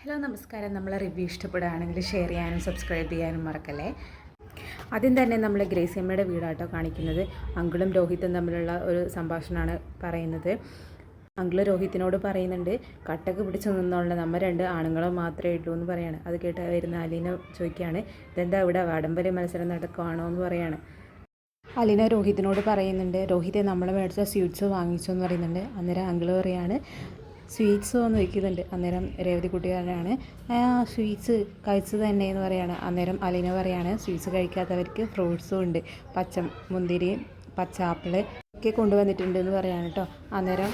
Hello നമസ്കാരം. നമ്മളെ review ഇഷ്ടപ്പെടുകയാണെങ്കിൽ ഷെയർ ചെയ്യാനും സബ്സ്ക്രൈബ് ചെയ്യാനും മറക്കല്ലേ. ആദ്യം തന്നെ നമ്മൾ ഗ്രേസിയമ്മയുടെ വീടാട്ടോ കാണിക്കുന്നത്. അങ്കിളും രോഹിത്തും തമ്മിലുള്ള ഒരു സംഭാഷണമാണ് പറയുന്നത്. അങ്കിള് രോഹിത്തിനോട് പറയുന്നുണ്ട്, കട്ടക്ക് പിടിച്ച് നിന്നുള്ള നമ്മൾ രണ്ട് ആണുങ്ങളും മാത്രമേ ഉള്ളൂ എന്ന് പറയാണ്. അത് കേട്ട് വരുന്ന അലീന ചോദിക്കുകയാണ്, ഇതെന്താ ഇവിടെ വടംവലി മത്സരം നടക്കുവാണോ എന്ന് പറയാണ്. അലീന രോഹിത്തിനോട് പറയുന്നുണ്ട്, രോഹിത്തെ നമ്മൾ മേടിച്ച സ്വീറ്റ്സ് വാങ്ങിച്ചു എന്ന് പറയുന്നുണ്ട്. അന്നേരം അങ്കിള് പറയാണ്, സ്വീറ്റ്സോ എന്ന് വയ്ക്കുന്നുണ്ട്. അന്നേരം രേവതിക്കുട്ടി പറയാണ്, സ്വീറ്റ്സ് കഴിച്ചത് തന്നെ എന്ന് പറയാണ്. അന്നേരം അലീന പറയാണ്, സ്വീറ്റ്സ് കഴിക്കാത്തവർക്ക് ഫ്രൂട്ട്സും ഉണ്ട്, പച്ച മുന്തിരി, പച്ച ആപ്പിള് ഒക്കെ കൊണ്ടുവന്നിട്ടുണ്ട് എന്ന് പറയാണ് കേട്ടോ. അന്നേരം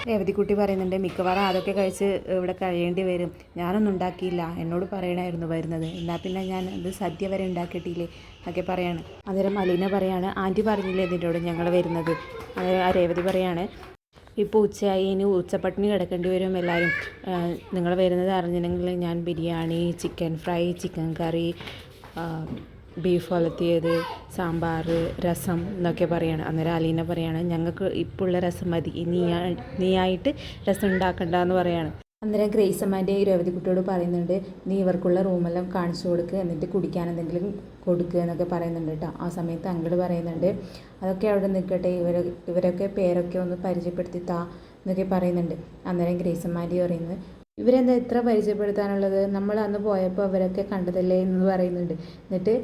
രേവതിക്കുട്ടി പറയുന്നുണ്ട്, മിക്കവാറും അതൊക്കെ കഴിച്ച് ഇവിടെ കഴിയേണ്ടി വരും. ഞാനൊന്നും ഉണ്ടാക്കിയില്ല, എന്നോട് പറയണമായിരുന്നു വരുന്നത്, എന്നാൽ പിന്നെ ഞാൻ അത് സദ്യ വരെ ഉണ്ടാക്കിയിട്ടില്ലേ എന്നൊക്കെ പറയാണ്. അന്നേരം അലീന പറയാണ്, ആൻറ്റി പറഞ്ഞില്ലേ ഇതിൻ്റെയോട് ഞങ്ങൾ വരുന്നത്. അന്നേരം ആ രേവതി പറയാണ്, ഇപ്പോൾ ഉച്ചയായി, ഇനി ഉച്ചപ്പട്ടിണി കിടക്കേണ്ടി വരും എല്ലാവരും. നിങ്ങൾ വരുന്നത് അറിഞ്ഞില്ലെങ്കിൽ ഞാൻ ബിരിയാണി, ചിക്കൻ ഫ്രൈ, ചിക്കൻ കറി, ബീഫ് ഒലത്തിയത്, സാമ്പാർ, രസം എന്നൊക്കെ പറയാണ്. അന്നേരം അലീന പറയാണ്, ഞങ്ങൾക്ക് ഇപ്പോൾ ഉള്ള രസം മതി, നീയായിട്ട് രസം ഉണ്ടാക്കണ്ടെന്ന് പറയാണ്. അന്നേരം ഗ്രേസ് അമ്മാൻ്റെ രേവതിക്കുട്ടിയോട് പറയുന്നുണ്ട്, നീ ഇവർക്കുള്ള റൂമെല്ലാം കാണിച്ചു കൊടുക്കുക, എന്നിട്ട് കുടിക്കാൻ എന്തെങ്കിലും കൊടുക്കുക എന്നൊക്കെ പറയുന്നുണ്ട് കേട്ടോ. ആ സമയത്ത് അങ്കിള് പറയുന്നുണ്ട്, അതൊക്കെ അവിടെ നിൽക്കട്ടെ, ഇവരൊക്കെ പേരൊക്കെ ഒന്ന് പരിചയപ്പെടുത്തി താ എന്നൊക്കെ പറയുന്നുണ്ട്. അന്നേരം ഗ്രേസ് അമ്മാൻ്റെ പറയുന്നത്, ഇവരെന്താ ഇത്ര പരിചയപ്പെടുത്താനുള്ളത്, നമ്മൾ അന്ന് പോയപ്പോൾ അവരൊക്കെ കണ്ടതല്ലേ എന്ന് പറയുന്നുണ്ട്. എന്നിട്ട്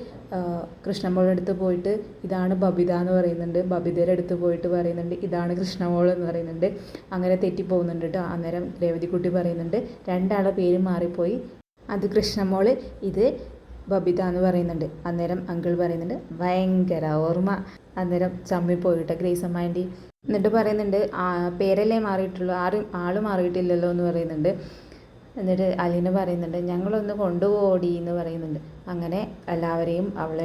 കൃഷ്ണമോളുടെ അടുത്ത് പോയിട്ട് ഇതാണ് ബബിത എന്ന് പറയുന്നുണ്ട്, ബബിതയുടെ അടുത്ത് പോയിട്ട് പറയുന്നുണ്ട് ഇതാണ് കൃഷ്ണമോൾ എന്ന് പറയുന്നുണ്ട്. അങ്ങനെ തെറ്റിപ്പോകുന്നുണ്ട് കേട്ടോ. അന്നേരം രേവതിക്കുട്ടി പറയുന്നുണ്ട്, രണ്ടാളുടെ പേര് മാറിപ്പോയി, അത് കൃഷ്ണമോൾ, ഇത് ബബിത എന്ന് പറയുന്നുണ്ട്. അന്നേരം അങ്കിൾ പറയുന്നുണ്ട്, ഭയങ്കര ഓർമ്മ. അന്നേരം ചമ്മിപ്പോയിട്ടോ ഗ്രേസ് അമ്മാൻ്റെ. എന്നിട്ട് പറയുന്നുണ്ട്, പേരല്ലേ മാറിയിട്ടുള്ളൂ, ആള് മാറിയിട്ടില്ലല്ലോ എന്ന് പറയുന്നുണ്ട്. എന്നിട്ട് അലീന പറയുന്നുണ്ട്, ഞങ്ങളൊന്ന് കൊണ്ടുപോടി എന്ന് പറയുന്നുണ്ട്. അങ്ങനെ എല്ലാവരെയും അവൾ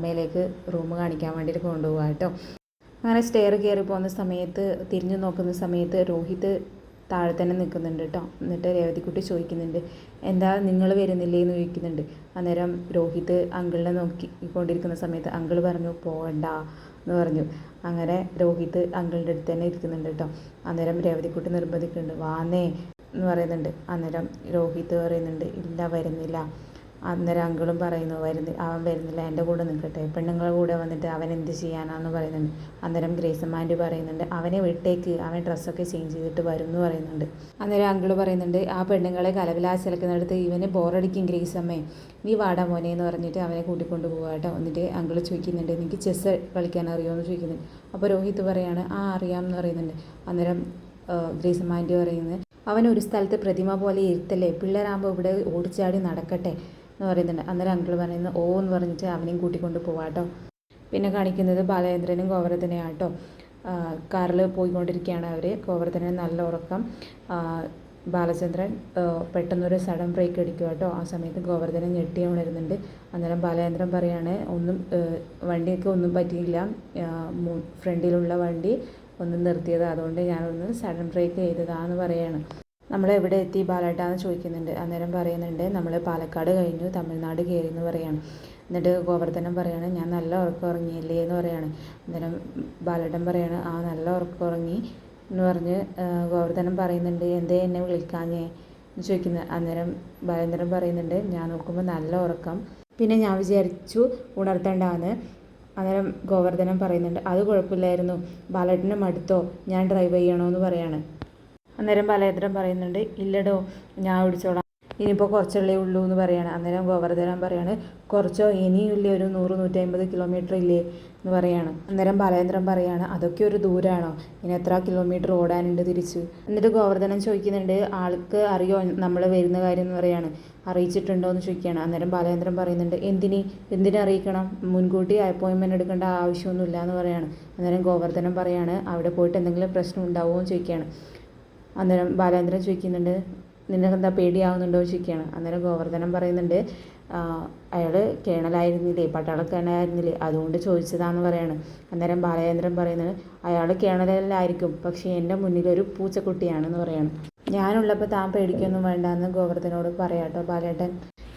മേലേക്ക് റൂം കാണിക്കാൻ വേണ്ടിയിട്ട് കൊണ്ടുപോകാം കേട്ടോ. അങ്ങനെ സ്റ്റെയർ കയറി പോകുന്ന സമയത്ത്, തിരിഞ്ഞു നോക്കുന്ന സമയത്ത് രോഹിത് താഴെ തന്നെ നിൽക്കുന്നുണ്ട് കേട്ടോ. എന്നിട്ട് രേവതിക്കുട്ടി ചോദിക്കുന്നുണ്ട്, എന്താ നിങ്ങൾ വരുന്നില്ലേ എന്ന് ചോദിക്കുന്നുണ്ട്. അന്നേരം രോഹിത് അങ്കിളിനെ നോക്കിക്കൊണ്ടിരിക്കുന്ന സമയത്ത് അങ്കിൾ പറഞ്ഞു, പോകണ്ട എന്ന് പറഞ്ഞു. അങ്ങനെ രോഹിത് അങ്കിളിൻ്റെ അടുത്ത് തന്നെ ഇരിക്കുന്നുണ്ട് കേട്ടോ. അന്നേരം രേവതിക്കുട്ടി നിർബന്ധിക്കുന്നുണ്ട്, വാന്നേ എന്ന് പറയുന്നുണ്ട്. അന്നേരം രോഹിത് പറയുന്നുണ്ട്, ഇല്ല വരുന്നില്ല. അന്നേരം അങ്കിളും പറയുന്നു, അവൻ വരുന്നില്ല, എൻ്റെ കൂടെ നിൽക്കട്ടെ, പെണ്ണുങ്ങളുടെ കൂടെ വന്നിട്ട് അവൻ എന്ത് ചെയ്യാനാന്ന് പറയുന്നുണ്ട്. അന്നേരം ഗ്രേസ് അമ്മാൻ്റെ പറയുന്നുണ്ട്, അവനെ വിട്ടേക്ക്, അവൻ ഡ്രസ്സൊക്കെ ചേഞ്ച് ചെയ്തിട്ട് വരും എന്ന് പറയുന്നുണ്ട്. അന്നേരം അങ്കിള് പറയുന്നുണ്ട്, ആ പെണ്ണുങ്ങളെ കലവിലാച്ചലക്കുന്നിടത്ത് ഇവന് ബോറടിക്കും ഗ്രേസ് അമ്മേ, നീ വാടാ മോനെ എന്ന് പറഞ്ഞിട്ട് അവനെ കൂട്ടിക്കൊണ്ട് പോകാം കേട്ടോ. എന്നിട്ട് അങ്കിള് ചോദിക്കുന്നുണ്ട്, എനിക്ക് ചെസ്സ് കളിക്കാൻ അറിയുമോ എന്ന് ചോദിക്കുന്നുണ്ട്. അപ്പോൾ രോഹിത് പറയാണ്, അറിയാം എന്ന് പറയുന്നുണ്ട്. അന്നേരം ഗ്രേസ് അമ്മാൻ്റെ പറയുന്നത്, അവൻ ഒരു സ്ഥലത്ത് പ്രതിമ പോലെ ഇരുത്തല്ലേ, പിള്ളേരാകുമ്പോൾ ഇവിടെ ഓടിച്ചാടി നടക്കട്ടെ എന്ന് പറയുന്നുണ്ട്. അന്നേരം അങ്കിൾ പറയുന്നത് ഓ എന്ന് പറഞ്ഞിട്ട് അവനെയും കൂട്ടിക്കൊണ്ട് പോവാട്ടോ. പിന്നെ കാണിക്കുന്നത് ബാലചന്ദ്രനും ഗോവർദ്ധനെയാണ് കേട്ടോ. കാറിൽ പോയിക്കൊണ്ടിരിക്കുകയാണ് അവർ. ഗോവർദ്ധനൻ നല്ല ഉറക്കം. ബാലചന്ദ്രൻ പെട്ടെന്നൊരു സഡൻ ബ്രേക്ക് അടിക്കുക കേട്ടോ. ആ സമയത്ത് ഗോവർദ്ധനൻ ഞെട്ടി ഉണരുന്നുണ്ട്. അന്നേരം ബാലചന്ദ്രൻ പറയാണ്, വണ്ടിയൊക്കെ ഒന്നും പറ്റിയില്ല, ഫ്രണ്ടിലുള്ള വണ്ടി ഒന്ന് നിർത്തിയത്, അതുകൊണ്ട് ഞാനൊന്ന് സഡൻ ബ്രേക്ക് ചെയ്തതാന്ന് പറയാണ്. നമ്മളെവിടെ എത്തി ബാലേട്ടാന്ന് ചോദിക്കുന്നുണ്ട്. അന്നേരം പറയുന്നുണ്ട്, നമ്മൾ പാലക്കാട് കഴിഞ്ഞു, തമിഴ്നാട് കയറി എന്ന് പറയാണ്. എന്നിട്ട് ഗോവർദ്ധനം പറയാണ്, ഞാൻ നല്ല ഉറക്കം ഉറങ്ങിയില്ലേ എന്ന് പറയാണ്. അന്നേരം ബാലേട്ടൻ പറയാണ്, നല്ല ഉറക്കം ഉറങ്ങി എന്ന് പറഞ്ഞ് ഗോവർദ്ധനം പറയുന്നുണ്ട്, എന്തേ എന്നെ വിളിക്കാഞ്ഞേ എന്ന് ചോദിക്കുന്നത്. അന്നേരം ബാലേന്ദ്രൻ പറയുന്നുണ്ട്, ഞാൻ നോക്കുമ്പോൾ നല്ല ഉറക്കം, പിന്നെ ഞാൻ വിചാരിച്ചു ഉണർത്തേണ്ടാന്ന്. അന്നേരം ഗോവർദ്ധനം പറയുന്നുണ്ട്, അത് കുഴപ്പമില്ലായിരുന്നു, ബാലേട്ടന് മടുത്തോ, ഞാൻ ഡ്രൈവ് ചെയ്യണോ എന്ന് പറയാണ്. അന്നേരം ബാലേന്ദ്രൻ പറയുന്നുണ്ട്, ഇല്ലടോ ഞാൻ ഓടിച്ചോളാം, ഇനിയിപ്പോൾ കുറച്ചല്ലേ ഉള്ളൂ എന്ന് പറയാണ്. അന്നേരം ഗോവർദ്ധനം പറയാണ്, കുറച്ചോ, ഇനിയും ഇല്ലേ, ഒരു 100-150 കിലോമീറ്റർ ഇല്ലേ എന്ന് പറയാണ്. അന്നേരം ബാലേന്ദ്രൻ പറയാണ്, അതൊക്കെ ഒരു ദൂരമാണോ, ഇനി എത്ര കിലോമീറ്റർ ഓടാനുണ്ട് തിരിച്ച്. എന്നിട്ട് ഗോവർദ്ധനം ചോദിക്കുന്നുണ്ട്, ആൾക്ക് അറിയോ നമ്മൾ വരുന്ന കാര്യം എന്ന് പറയാണ്. അറിയിച്ചിട്ടുണ്ടോ എന്ന് ചോദിക്കുകയാണ്. അന്നേരം ബാലേന്ദ്രൻ പറയുന്നുണ്ട്, എന്തിനറിയിക്കണം, മുൻകൂട്ടി അപ്പോയിൻമെൻറ്റ് എടുക്കേണ്ട ആവശ്യമൊന്നുമില്ല എന്ന് പറയാണ്. അന്നേരം ഗോവർദ്ധനം പറയാണ്, അവിടെ പോയിട്ട് എന്തെങ്കിലും പ്രശ്നം ഉണ്ടാവുമോ എന്ന് ചോദിക്കുകയാണ്. അന്നേരം ബാലേന്ദ്രൻ ചോദിക്കുന്നുണ്ട്, നിനക്കെന്താ പേടിയാവുന്നുണ്ടോ എന്ന് ചോദിക്കുകയാണ്. അന്നേരം ഗോവർദ്ധനം പറയുന്നുണ്ട്, അയാൾ കേണലായിരുന്നില്ലേ, പട്ടാളക്കാരനായിരുന്നില്ലേ, അതുകൊണ്ട് ചോദിച്ചതാണെന്ന് പറയാണ്. അന്നേരം ബാലേന്ദ്രൻ പറയുന്നത്, അയാൾ കേണലായിരിക്കും, പക്ഷേ എൻ്റെ മുന്നിലൊരു പൂച്ചക്കുട്ടിയാണെന്ന് പറയാണ്. ഞാനുള്ളപ്പോൾ താൻ പേടിക്കൊന്നും വേണ്ടെന്ന് ഗോവർദ്ധനോട് പറയാട്ടോ ബാലേട്ടൻ.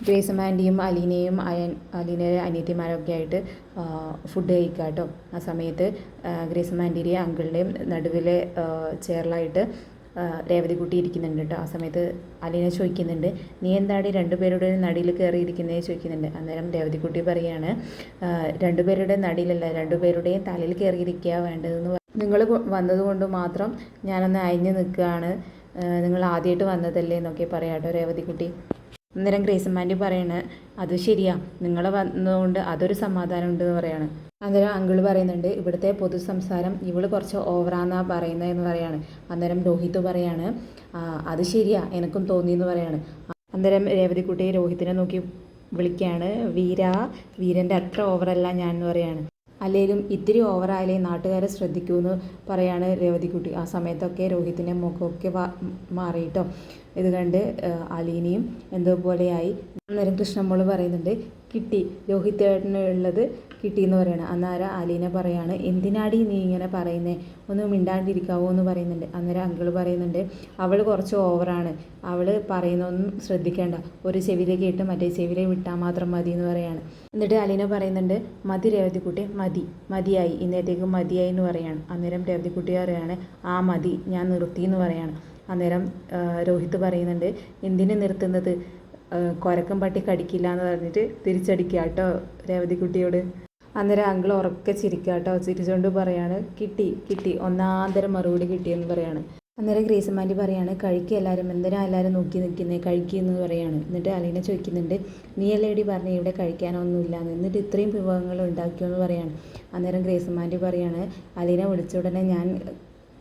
ഗ്രേസ് ആൻറ്റിയും അലീനയുടെ അനിയത്തിമാരൊക്കെ ആയിട്ട് ഫുഡ് കഴിക്കുക കേട്ടോ. ആ സമയത്ത് ഗ്രേസ് ആൻറ്റിയുടെയും അങ്കിളിൻ്റെയും നടുവിലെ ചെയറിലായിട്ട് രേവതിക്കുട്ടി ഇരിക്കുന്നുണ്ട് കേട്ടോ. ആ സമയത്ത് അലീന ചോദിക്കുന്നുണ്ട്, നീ എന്താണ് രണ്ടുപേരുടെ നടിയിൽ കയറിയിരിക്കുന്നേ ചോദിക്കുന്നുണ്ട്. അന്നേരം രേവതിക്കുട്ടി പറയാണ്, രണ്ടുപേരുടെ നടിയിലല്ല, രണ്ടുപേരുടെയും തലയിൽ കയറിയിരിക്കുക വേണ്ടതെന്ന്. നിങ്ങൾ വന്നതുകൊണ്ട് മാത്രം ഞാനൊന്ന് അയഞ്ഞു നിൽക്കുകയാണ്, നിങ്ങൾ ആദ്യമായിട്ട് വന്നതല്ലേ എന്നൊക്കെ പറയാം കേട്ടോ രേവതിക്കുട്ടി. അന്നേരം ഗ്രേസമ്മാൻറ്റി പറയണ, അത് ശരിയാ, നിങ്ങൾ വന്നതുകൊണ്ട് അതൊരു സമാധാനം ഉണ്ടെന്ന് പറയാണ്. അന്നേരം അങ്കിൾ പറയുന്നുണ്ട്, ഇവിടുത്തെ പൊതു സംസാരം ഇവൾ കുറച്ച് ഓവറാന്നാണ് പറയുന്നതെന്ന് പറയാണ്. അന്നേരം രോഹിത് പറയാണ്, അത് ശരിയാ, എനിക്കും തോന്നിയെന്ന് പറയാണ്. അന്നേരം രേവതിക്കുട്ടി രോഹിത്തിനെ നോക്കി വിളിക്കുകയാണ്, വീരൻ്റെ അത്ര ഓവറല്ല ഞാൻ എന്ന് പറയാണ്. അല്ലെങ്കിലും ഇത്തിരി ഓവറായാലേ നാട്ടുകാരെ ശ്രദ്ധിക്കുമെന്ന് പറയാണ് രേവതിക്കുട്ടി. ആ സമയത്തൊക്കെ രോഹിത്തിൻ്റെ മുഖമൊക്കെ മാറിയിട്ടോ. ഇത് കണ്ട് അലീനയും എന്തോ പോലെയായി. അന്നേരം കൃഷ്ണമ്മോള് പറയുന്നുണ്ട്, കിട്ടി, രോഹിത്തേട്ടനുള്ളത് കിട്ടിയെന്ന് പറയണം. അന്നേരം അലീന പറയാണ്, എന്തിനാടി നീ ഇങ്ങനെ പറയുന്നേ, ഒന്ന് മിണ്ടാണ്ടിരിക്കാവോ എന്ന് പറയുന്നുണ്ട്. അന്നേരം അങ്കിൾ പറയുന്നുണ്ട്, അവൾ കുറച്ച് ഓവറാണ്, അവൾ പറയുന്നൊന്നും ശ്രദ്ധിക്കേണ്ട, ഒരു ചെവിയിലെ കേട്ട് മറ്റേ ചെവിയിലെ വിട്ടാൽ മാത്രം മതി എന്ന് പറയാണ്. എന്നിട്ട് അലീന പറയുന്നുണ്ട്, മതി രേവതിക്കുട്ടി, മതിയായി, ഇന്നത്തേക്ക് മതിയായി എന്ന് പറയാണ്. അന്നേരം രേവതിക്കുട്ടി പറയാണ്, ആ മതി, ഞാൻ നിർത്തി എന്ന് പറയാണ്. അന്നേരം രോഹിത് പറയുന്നുണ്ട്, എന്തിനു നിർത്തുന്നത്, കുരക്കും പട്ടി കടിക്കില്ല എന്ന് പറഞ്ഞിട്ട് തിരിച്ചടിക്കുക കേട്ടോ രേവതിക്കുട്ടിയോട്. അന്നേരം അങ്കിൾ ഉറക്കെ ചിരിക്കുക കേട്ടോ. ചിരിച്ചുകൊണ്ട് പറയാണ്, കിട്ടി, ഒന്നാന്തരം മറുപടി കിട്ടിയെന്ന് പറയാണ്. അന്നേരം ഗ്രേസമ്മാൻറ്റി പറയാണ്, കഴിക്കുക എല്ലാവരും, എന്തിനാ എല്ലാവരും നോക്കി നിൽക്കുന്നേ, കഴിക്കുമെന്ന് പറയാണ്. എന്നിട്ട് അലീന ചോദിക്കുന്നുണ്ട്, നീ അല്ലേടി പറഞ്ഞേ ഇവിടെ കഴിക്കാനൊന്നുമില്ലാന്ന്, എന്നിട്ട് ഇത്രയും വിഭവങ്ങൾ ഉണ്ടാക്കിയോന്ന് പറയാണ്. അന്നേരം ഗ്രേസമ്മാൻറ്റി പറയാണ്, അലീന വിളിച്ച ഉടനെ ഞാൻ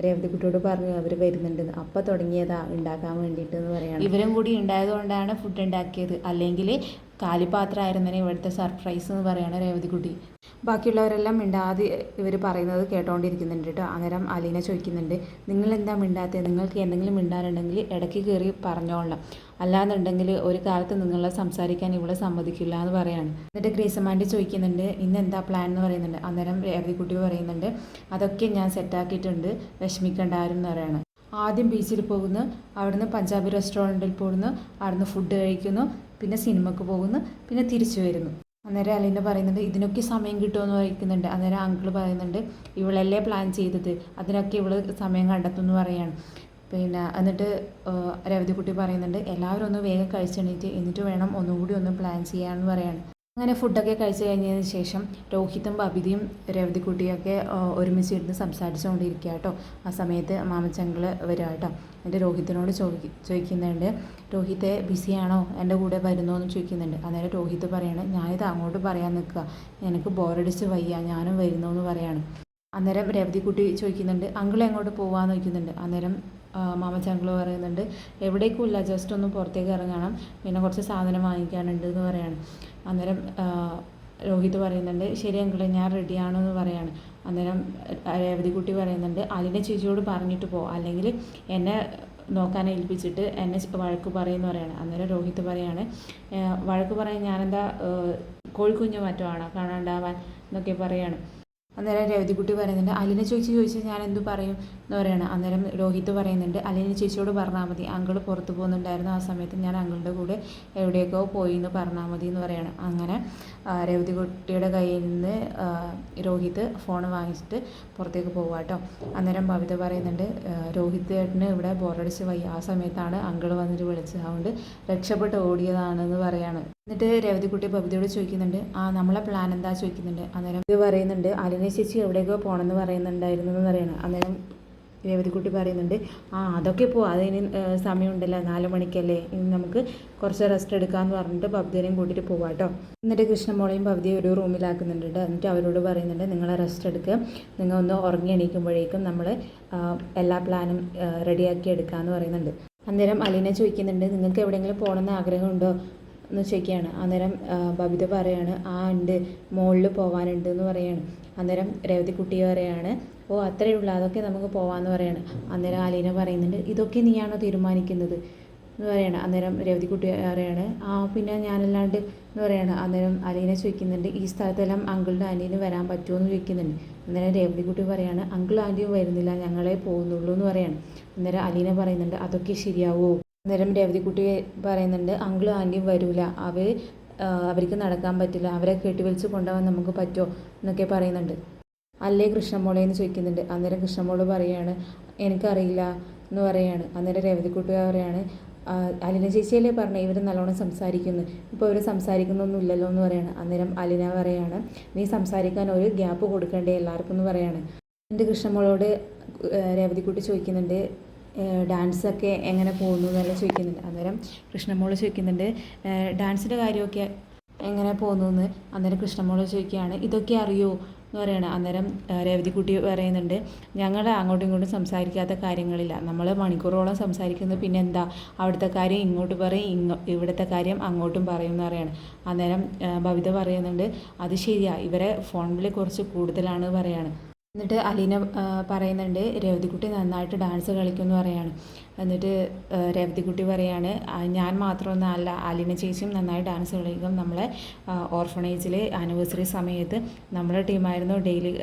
രേവതിക്കുട്ടിയോട് പറഞ്ഞു അവർ വരുന്നുണ്ടെന്ന്, അപ്പം തുടങ്ങിയതാ ഉണ്ടാക്കാൻ വേണ്ടിയിട്ട് എന്ന് പറയാണ്. ഇവരും കൂടി ഉണ്ടായതുകൊണ്ടാണ് ഫുഡ് ഉണ്ടാക്കിയത്, അല്ലെങ്കിൽ കാലിപാത്രമായിരുന്നതിന് ഇവിടുത്തെ സർപ്രൈസ് എന്ന് പറയാണ് രേവതിക്കുട്ടി. ബാക്കിയുള്ളവരെല്ലാം മിണ്ടാതെ ഇവർ പറയുന്നത് കേട്ടോണ്ടിരിക്കുന്നുണ്ട് കേട്ടോ. അന്നേരം അലീന ചോദിക്കുന്നുണ്ട്, നിങ്ങളെന്താ മിണ്ടാത്തത്, നിങ്ങൾക്ക് എന്തെങ്കിലും മിണ്ടാനുണ്ടെങ്കിൽ ഇടയ്ക്ക് കയറി പറഞ്ഞോളാം, അല്ലാന്നുണ്ടെങ്കിൽ ഒരു കാലത്ത് നിങ്ങളെ സംസാരിക്കാൻ ഇവിടെ സമ്മതിക്കില്ല എന്ന് പറയാണ്. എന്നിട്ട് ഗ്രേസമ്മാൻറ്റി ചോദിക്കുന്നുണ്ട്, ഇന്നെന്താ പ്ലാൻ എന്ന് പറയുന്നുണ്ട്. അന്നേരം രേവതിക്കുട്ടി പറയുന്നുണ്ട്, അതൊക്കെ ഞാൻ സെറ്റാക്കിയിട്ടുണ്ട്, വിഷമിക്കേണ്ട ആരും എന്ന് പറയാണ്. ആദ്യം ബീച്ചിൽ പോകുന്നു, അവിടുന്ന് പഞ്ചാബി റെസ്റ്റോറൻറ്റിൽ പോകുന്നു, അവിടുന്ന് ഫുഡ് കഴിക്കുന്നു, പിന്നെ സിനിമക്ക് പോകുന്നു, പിന്നെ തിരിച്ചു വരുന്നു. അന്നേരം അലീന പറയുന്നുണ്ട്, ഇതിനൊക്കെ സമയം കിട്ടുമെന്ന് ചോദിക്കുന്നുണ്ട്. അന്നേരം അങ്കിൾ പറയുന്നുണ്ട്, ഇവളല്ലേ പ്ലാൻ ചെയ്തത്, അതിനൊക്കെ ഇവൾ സമയം കണ്ടെത്തുമെന്ന് പറയാണ്. പിന്നെ എന്നിട്ട് രേവതിക്കുട്ടി പറയുന്നുണ്ട്, എല്ലാവരും ഒന്ന് വേഗം കഴിച്ചെണീറ്റ് എന്നിട്ട് വേണം ഒന്നുകൂടി ഒന്ന് പ്ലാൻ ചെയ്യാമെന്ന് പറയാണ്. അങ്ങനെ ഫുഡൊക്കെ കഴിച്ച് കഴിഞ്ഞതിന് ശേഷം രോഹിത്തും ബബിതയും രേവതിക്കുട്ടിയൊക്കെ ഒരുമിച്ചിരുന്ന് സംസാരിച്ചുകൊണ്ടിരിക്കുക കേട്ടോ. ആ സമയത്ത് മാമച്ചങ്കിൾ വരിക കേട്ടോ. എന്നിട്ട് രോഹിത്തിനോട് ചോദിക്കുന്നുണ്ട്, രോഹിത്തെ ബിസിയാണോ, എൻ്റെ കൂടെ വരുന്നോ എന്ന് ചോദിക്കുന്നുണ്ട്. അന്നേരം രോഹിത്ത് പറയാണ്, ഞാനിത് അങ്ങോട്ട് പറയാൻ നിൽക്കുക, എനിക്ക് ബോറടിച്ച് വയ്യ, ഞാനും വരുന്നു എന്ന് പറയാണ്. അന്നേരം രേവതിക്കുട്ടി ചോദിക്കുന്നുണ്ട്, അങ്കിൾ എങ്ങോട്ട് പോകാമെന്ന് ചോദിക്കുന്നുണ്ട്. അന്നേരം മാമച്ചങ്കിൾ പറയുന്നുണ്ട്, എവിടേക്കുമില്ല, ജസ്റ്റ് ഒന്ന് പുറത്തേക്ക് ഇറങ്ങണം, പിന്നെ കുറച്ച് സാധനം വാങ്ങിക്കാനുണ്ട് എന്ന് പറയാണ്. അന്നേരം രോഹിത് പറയുന്നുണ്ട്, ശരി അങ്കിളെ, ഞാൻ റെഡിയാണെന്ന് പറയാണ്. അന്നേരം രേവതിക്കുട്ടി പറയുന്നുണ്ട്, അലിൻ്റെ ചേച്ചിയോട് പറഞ്ഞിട്ട് പോ, അല്ലെങ്കിൽ എന്നെ നോക്കാൻ ഏൽപ്പിച്ചിട്ട് എന്നെ വഴക്ക് പറയുമെന്ന് പറയാണ്. അന്നേരം രോഹിത് പറയാണ്, വഴക്ക് പറയാൻ ഞാനെന്താ കോഴിക്കുഞ്ഞ് മറ്റോ ആണോ കാണാണ്ടാവാൻ എന്നൊക്കെ പറയാണ്. അന്നേരം രേവതിക്കുട്ടി പറയുന്നുണ്ട്, അലീന ചോദിച്ച് ഞാൻ എന്തു പറയും എന്ന് പറയാണ്. അന്നേരം രോഹിത് പറയുന്നുണ്ട്, അലീന ചേച്ചിയോട് പറഞ്ഞാൽ മതി, അങ്കിൾ പുറത്ത് പോകുന്നുണ്ടായിരുന്നു, ആ സമയത്ത് ഞാൻ അങ്കിളുടെ കൂടെ എവിടേക്കോ പോയി എന്ന് പറഞ്ഞാൽ മതി എന്ന് പറയാണ്. അങ്ങനെ രേവതിക്കുട്ടിയുടെ കയ്യിൽ നിന്ന് രോഹിത് ഫോൺ വാങ്ങിച്ചിട്ട് പുറത്തേക്ക് പോകുക കേട്ടോ. അന്നേരം ബബിത പറയുന്നുണ്ട്, രോഹിത് ഏട്ടന് ഇവിടെ ബോറടിച്ച് വയ്യ, ആ സമയത്താണ് അങ്കിൾ വന്നിട്ട് വിളിച്ചത്, അതുകൊണ്ട് രക്ഷപ്പെട്ട് ഓടിയതാണെന്ന് പറയാണ്. എന്നിട്ട് രേവതിക്കുട്ടി ബബിതയോട് ചോദിക്കുന്നുണ്ട്, നമ്മളെ പ്ലാൻ എന്താ ചോദിക്കുന്നുണ്ട്. അന്നേരം ഇത് പറയുന്നുണ്ട്, അലീന ചേച്ചി എവിടേക്കോ പോകണമെന്ന് പറയുന്നുണ്ടായിരുന്നു എന്ന് പറയണം. അന്നേരം രേവതിക്കുട്ടി പറയുന്നുണ്ട്, അതൊക്കെ അതിന് സമയമുണ്ടല്ലോ, 4 മണിക്കല്ലേ, ഇനി നമുക്ക് കുറച്ച് റെസ്റ്റ് എടുക്കാമെന്ന് പറഞ്ഞിട്ട് ബബിതേനെയും കൂട്ടിയിട്ട് പോവാം കേട്ടോ. എന്നിട്ട് കൃഷ്ണമോളെയും ബബിതയും ഒരു റൂമിലാക്കുന്നുണ്ട് കേട്ടോ. എന്നിട്ട് അവരോട് പറയുന്നുണ്ട്, നിങ്ങളെ റെസ്റ്റ് എടുക്കുക, നിങ്ങൾ ഒന്ന് ഉറങ്ങി എണീക്കുമ്പോഴേക്കും നമ്മൾ എല്ലാ പ്ലാനും റെഡിയാക്കി എടുക്കാമെന്ന് പറയുന്നുണ്ട്. അന്നേരം അലീന ചോദിക്കുന്നുണ്ട്, നിങ്ങൾക്ക് എവിടെയെങ്കിലും പോകണമെന്ന് ആഗ്രഹമുണ്ടോ എന്ന് ചോദിക്കുകയാണ്. അന്നേരം ബബിത പറയാണ്, ഉണ്ട്, മുകളിൽ പോകാനുണ്ട് എന്ന് പറയാണ്. അന്നേരം രേവതിക്കുട്ടി പറയാണ്, അത്രയേ ഉള്ളൂ, അതൊക്കെ നമുക്ക് പോകാമെന്ന് പറയാണ്. അന്നേരം അലീന പറയുന്നുണ്ട്, ഇതൊക്കെ നീയാണോ തീരുമാനിക്കുന്നത് എന്ന് പറയാണ്. അന്നേരം രേവതിക്കുട്ടി പറയാണ്, പിന്നെ ഞാനല്ലാണ്ട് എന്ന് പറയാണ്. അന്നേരം അലീന ചോദിക്കുന്നുണ്ട്, ഈ സ്ഥലത്തെല്ലാം അങ്കിളുടെ ആൻറ്റീന് വരാൻ പറ്റുമോ എന്ന് ചോദിക്കുന്നുണ്ട്. അന്നേരം രേവതിക്കുട്ടി പറയാണ്, അങ്കിളും ആൻറ്റിയും വരുന്നില്ല, ഞങ്ങളെ പോകുന്നുള്ളൂ എന്ന് പറയാണ്. അന്നേരം അലീന പറയുന്നുണ്ട്, അതൊക്കെ ശരിയാവുമോ. അന്നേരം രേവതിക്കുട്ടി പറയുന്നുണ്ട്, അങ്കിളും ആൻറ്റിയും വരില്ല, അവർക്ക് നടക്കാൻ പറ്റില്ല, അവരെ കെട്ടിവലിച്ച് കൊണ്ടുപോകാൻ നമുക്ക് പറ്റുമോ എന്നൊക്കെ പറയുന്നുണ്ട്. അല്ലേ കൃഷ്ണമോളേന്ന് ചോദിക്കുന്നുണ്ട്. അന്നേരം കൃഷ്ണമോള് പറയാണ്, എനിക്കറിയില്ല, എന്ന് പറയുകയാണ്. അന്നേരം രേവതിക്കുട്ടി പറയാണ്, അലിന ചേച്ചിയല്ലേ പറഞ്ഞ ഇവർ നല്ലോണം സംസാരിക്കുന്നു, ഇപ്പോൾ ഇവർ സംസാരിക്കുന്നൊന്നുമില്ലല്ലോ എന്ന് പറയാണ്. അന്നേരം അലിന പറയാണ്, നീ സംസാരിക്കാൻ ഒരു ഗ്യാപ്പ് കൊടുക്കേണ്ടേ എല്ലാവർക്കും എന്ന് പറയാണ്. എൻ്റെ കൃഷ്ണമോളോട് രേവതിക്കുട്ടി ചോദിക്കുന്നുണ്ട്, ഡാൻസൊക്കെ എങ്ങനെ പോകുന്നു എന്നെല്ലാം ചോദിക്കുന്നുണ്ട്. അന്നേരം കൃഷ്ണമോൾ ചോദിക്കുന്നുണ്ട്, ഡാൻസിൻ്റെ കാര്യമൊക്കെ എങ്ങനെ പോകുന്നു എന്ന്. അന്നേരം കൃഷ്ണമോൾ ചോദിക്കുകയാണ്, ഇതൊക്കെ അറിയോ എന്ന് പറയണം. അന്നേരം രേവതിക്കുട്ടി പറയുന്നുണ്ട്, ഞങ്ങൾ അങ്ങോട്ടും ഇങ്ങോട്ടും സംസാരിക്കാത്ത കാര്യങ്ങളില്ല, നമ്മൾ മണിക്കൂറോളം സംസാരിക്കുന്നത്, പിന്നെ എന്താ അവിടുത്തെ കാര്യം ഇങ്ങോട്ട് പറയും, ഇവിടുത്തെ കാര്യം അങ്ങോട്ടും പറയും എന്ന് പറയാണ്. അന്നേരം ബബിത പറയുന്നുണ്ട്, അത് ശരിയാ, ഇവരെ ഫോൺ വിളി കുറച്ച് കൂടുതലാണ് പറയാണ്. എന്നിട്ട് അലീന പറയുന്നുണ്ട്, രേവതിക്കുട്ടി നന്നായിട്ട് ഡാൻസ് കളിക്കുമെന്ന് പറയാണ്. എന്നിട്ട് രേവതിക്കുട്ടി പറയാണ്, ഞാൻ മാത്രമൊന്നും അല്ല, അലീന ചേച്ചിയും നന്നായി ഡാൻസ് കളിക്കും, നമ്മളെ ഓർഫണേജിൽ ആനിവേഴ്സറി സമയത്ത് നമ്മുടെ ടീമായിരുന്നു ഡെയിലി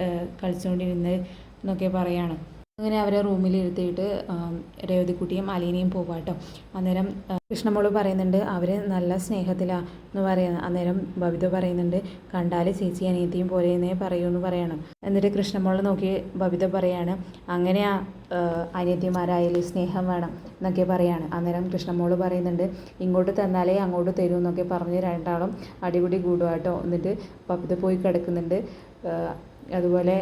കളിച്ചുകൊണ്ടിരുന്നത് എന്നൊക്കെ പറയാണ്. അങ്ങനെ അവരെ റൂമിൽ ഇരുത്തിയിട്ട് രേവതിക്കുട്ടിയും അലീനയും പോകുക കേട്ടോ. അന്നേരം കൃഷ്ണമോള് പറയുന്നുണ്ട്, അവർ നല്ല സ്നേഹത്തിലാണ് എന്ന് പറയുന്നത്. അന്നേരം ബബിത പറയുന്നുണ്ട്, കണ്ടാൽ ചേച്ചി അനിയത്തിയും പോലെയെന്നേ പറയൂന്ന് പറയണം. എന്നിട്ട് കൃഷ്ണമോള് നോക്കി ബബിത പറയാണ്, അങ്ങനെയാ അനിയത്തിമാരായാലും സ്നേഹം വേണം എന്നൊക്കെ പറയാണ്. അന്നേരം കൃഷ്ണമോള് പറയുന്നുണ്ട്, ഇങ്ങോട്ട് തന്നാലേ അങ്ങോട്ട് തരൂ എന്നൊക്കെ പറഞ്ഞ് രണ്ടാളും അടിപിടി കൂടുക കേട്ടോ. എന്നിട്ട് ബബിത പോയി കിടക്കുന്നുണ്ട്, അതുപോലെ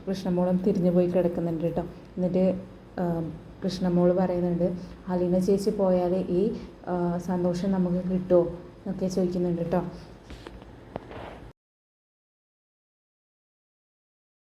കൃഷ്ണമോളും തിരിഞ്ഞു പോയി കിടക്കുന്നുണ്ട് കേട്ടോ. എന്നിട്ട് കൃഷ്ണമോൾ പറയുന്നുണ്ട്, അലീന ചേച്ചി പോയാൽ ഈ സന്തോഷം നമുക്ക് കിട്ടുമോ എന്നൊക്കെ ചോദിക്കുന്നുണ്ട് കേട്ടോ.